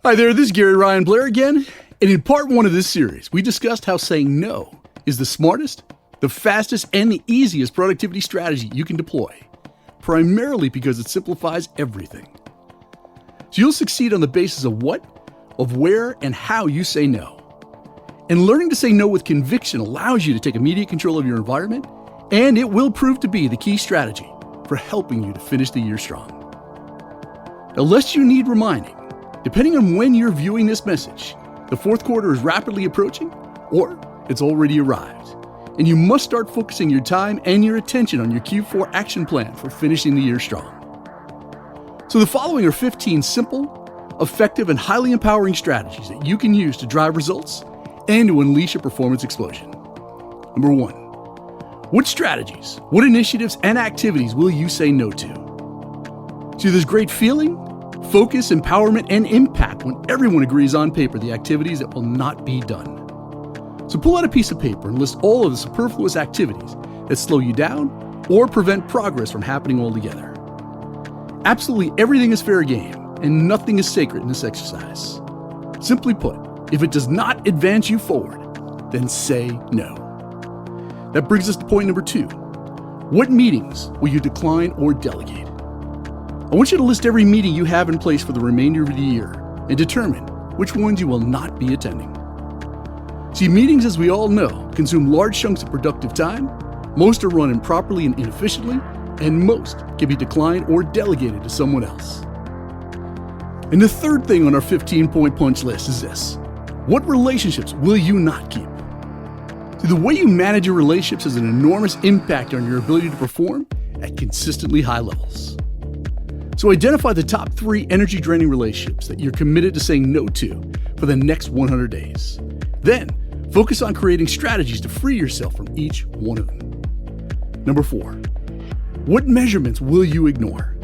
Hi there, this is Gary Ryan Blair again, and in part one of this series, we discussed how saying no is the smartest, the fastest, and the easiest productivity strategy you can deploy, primarily because it simplifies everything. So you'll succeed on the basis of what, of where, and how you say no. And learning to say no with conviction allows you to take immediate control of your environment, and it will prove to be the key strategy for helping you to finish the year strong. Now, lest you need reminding, depending on when you're viewing this message, the fourth quarter is rapidly approaching, or it's already arrived, and you must start focusing your time and your attention on your Q4 action plan for finishing the year strong. So the following are 15 simple, effective, and highly empowering strategies that you can use to drive results and to unleash a performance explosion. Number 1, what strategies, what initiatives, and activities will you say no to? See, there's great feeling, focus, empowerment, and impact when everyone agrees on paper the activities that will not be done. So pull out a piece of paper and list all of the superfluous activities that slow you down or prevent progress from happening altogether. Absolutely everything is fair game, and nothing is sacred in this exercise. Simply put, if it does not advance you forward, then say no. That brings us to point number 2. What meetings will you decline or delegate? I want you to list every meeting you have in place for the remainder of the year and determine which ones you will not be attending. See, meetings, as we all know, consume large chunks of productive time, most are run improperly and inefficiently, and most can be declined or delegated to someone else. And the third thing on our 15-point punch list is this: what relationships will you not keep? See, the way you manage your relationships has an enormous impact on your ability to perform at consistently high levels. So identify the top 3 energy-draining relationships that you're committed to saying no to for the next 100 days. Then, focus on creating strategies to free yourself from each one of them. Number 4, what measurements will you ignore?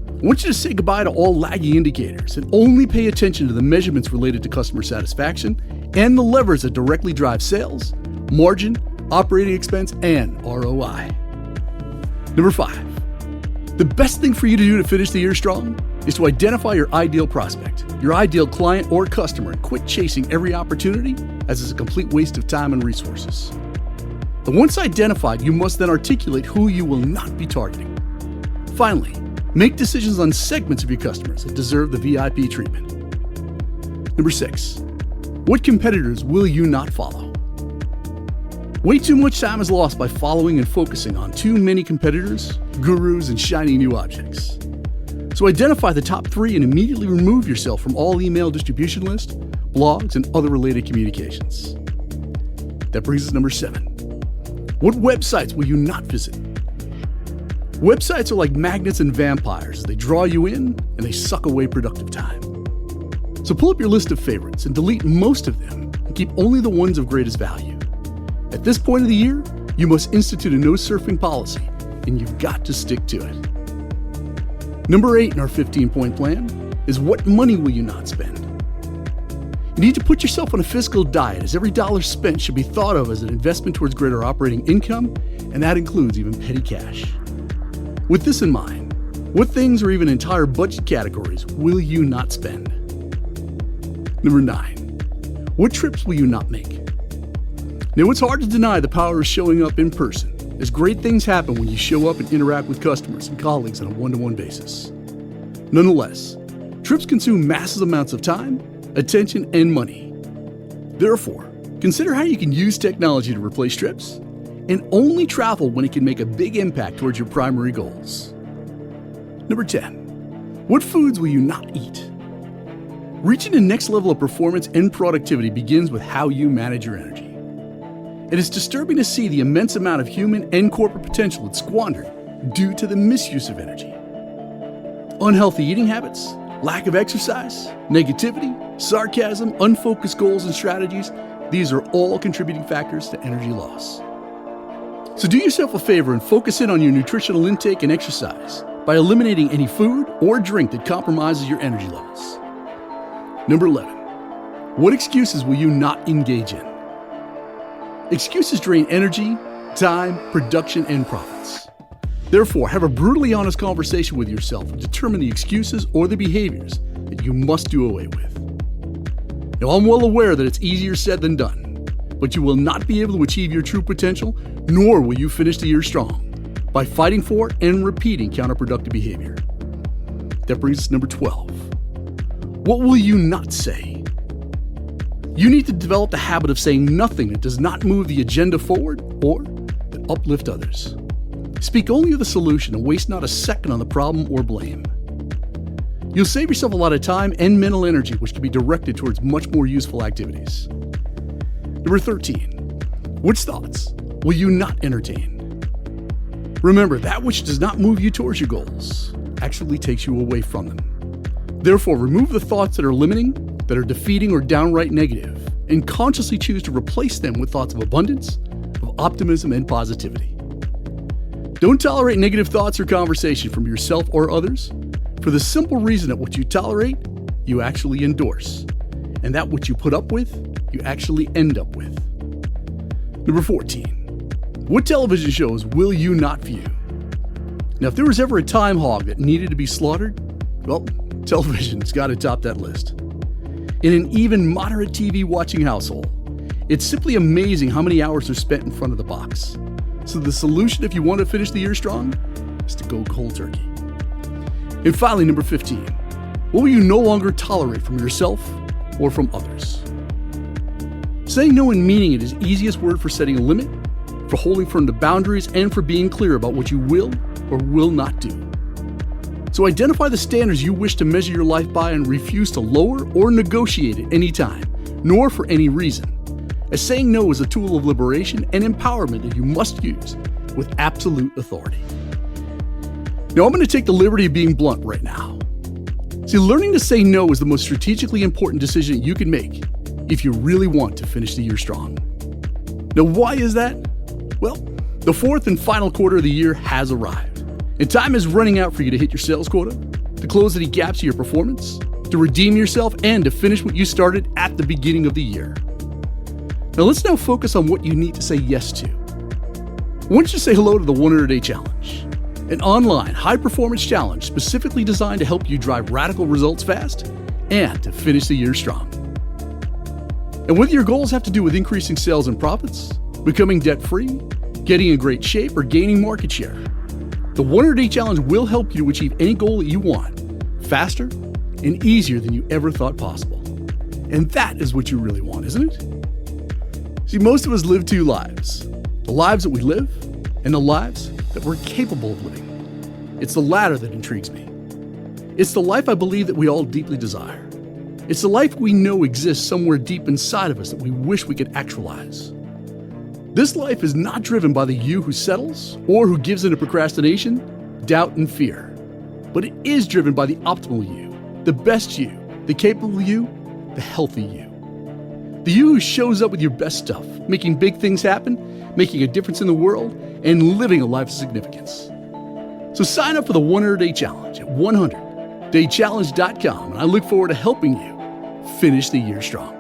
I want you to say goodbye to all lagging indicators and only pay attention to the measurements related to customer satisfaction and the levers that directly drive sales, margin, operating expense, and ROI. Number 5, the best thing for you to do to finish the year strong is to identify your ideal prospect, your ideal client or customer, and quit chasing every opportunity as it's a complete waste of time and resources. And once identified, you must then articulate who you will not be targeting. Finally, make decisions on segments of your customers that deserve the VIP treatment. Number 6, what competitors will you not follow? Way too much time is lost by following and focusing on too many competitors, gurus, and shiny new objects. So identify the top 3 and immediately remove yourself from all email distribution lists, blogs, and other related communications. That brings us to number 7. What websites will you not visit? Websites are like magnets and vampires. They draw you in and they suck away productive time. So pull up your list of favorites and delete most of them and keep only the ones of greatest value. At this point of the year, you must institute a no surfing policy, and you've got to stick to it. Number 8 in our 15-point plan is what money will you not spend? You need to put yourself on a fiscal diet, as every dollar spent should be thought of as an investment towards greater operating income, and that includes even petty cash. With this in mind, what things or even entire budget categories will you not spend? Number 9, what trips will you not make? Now, it's hard to deny the power of showing up in person, as great things happen when you show up and interact with customers and colleagues on a one-to-one basis. Nonetheless, trips consume massive amounts of time, attention, and money. Therefore, consider how you can use technology to replace trips, and only travel when it can make a big impact towards your primary goals. Number 10, what foods will you not eat? Reaching the next level of performance and productivity begins with how you manage your energy. It is disturbing to see the immense amount of human and corporate potential that's squandered due to the misuse of energy. Unhealthy eating habits, lack of exercise, negativity, sarcasm, unfocused goals and strategies, these are all contributing factors to energy loss. So do yourself a favor and focus in on your nutritional intake and exercise by eliminating any food or drink that compromises your energy levels. Number 11, what excuses will you not engage in? Excuses drain energy, time, production, and profits. Therefore, have a brutally honest conversation with yourself and determine the excuses or the behaviors that you must do away with. Now, I'm well aware that it's easier said than done, but you will not be able to achieve your true potential, nor will you finish the year strong by fighting for and repeating counterproductive behavior. That brings us to number 12. What will you not say? You need to develop the habit of saying nothing that does not move the agenda forward or that uplift others. Speak only of the solution and waste not a second on the problem or blame. You'll save yourself a lot of time and mental energy, which can be directed towards much more useful activities. Number 13. Which thoughts will you not entertain? Remember, that which does not move you towards your goals actually takes you away from them. Therefore, remove the thoughts that are limiting, that are defeating or downright negative, and consciously choose to replace them with thoughts of abundance, of optimism, and positivity. Don't tolerate negative thoughts or conversation from yourself or others, for the simple reason that what you tolerate, you actually endorse, and that what you put up with, you actually end up with. Number 14. What television shows will you not view? Now, if there was ever a time hog that needed to be slaughtered, well, television's got to top that list. In an even moderate TV watching household, it's simply amazing how many hours are spent in front of the box. So the solution, if you want to finish the year strong, is to go cold turkey. And finally, number 15. What will you no longer tolerate from yourself or from others? Saying no and meaning it is the easiest word for setting a limit, for holding firm to boundaries, and for being clear about what you will or will not do. So identify the standards you wish to measure your life by and refuse to lower or negotiate at any time, nor for any reason, as saying no is a tool of liberation and empowerment that you must use with absolute authority. Now, I'm going to take the liberty of being blunt right now. See, learning to say no is the most strategically important decision you can make if you really want to finish the year strong. Now, why is that? Well, the fourth and final quarter of the year has arrived, and time is running out for you to hit your sales quota, to close any gaps in your performance, to redeem yourself, and to finish what you started at the beginning of the year. Now, let's now focus on what you need to say yes to. I want you to say hello to the 100-Day Challenge, an online high-performance challenge specifically designed to help you drive radical results fast and to finish the year strong. And whether your goals have to do with increasing sales and profits, becoming debt-free, getting in great shape, or gaining market share, the 100-Day Challenge will help you to achieve any goal that you want faster and easier than you ever thought possible. And that is what you really want, isn't it? See, most of us live two lives, the lives that we live and the lives that we're capable of living. It's the latter that intrigues me. It's the life I believe that we all deeply desire. It's the life we know exists somewhere deep inside of us that we wish we could actualize. This life is not driven by the you who settles or who gives in to procrastination, doubt, and fear, but it is driven by the optimal you, the best you, the capable you, the healthy you. The you who shows up with your best stuff, making big things happen, making a difference in the world, and living a life of significance. So sign up for the 100-Day Challenge at 100daychallenge.com, and I look forward to helping you finish the year strong.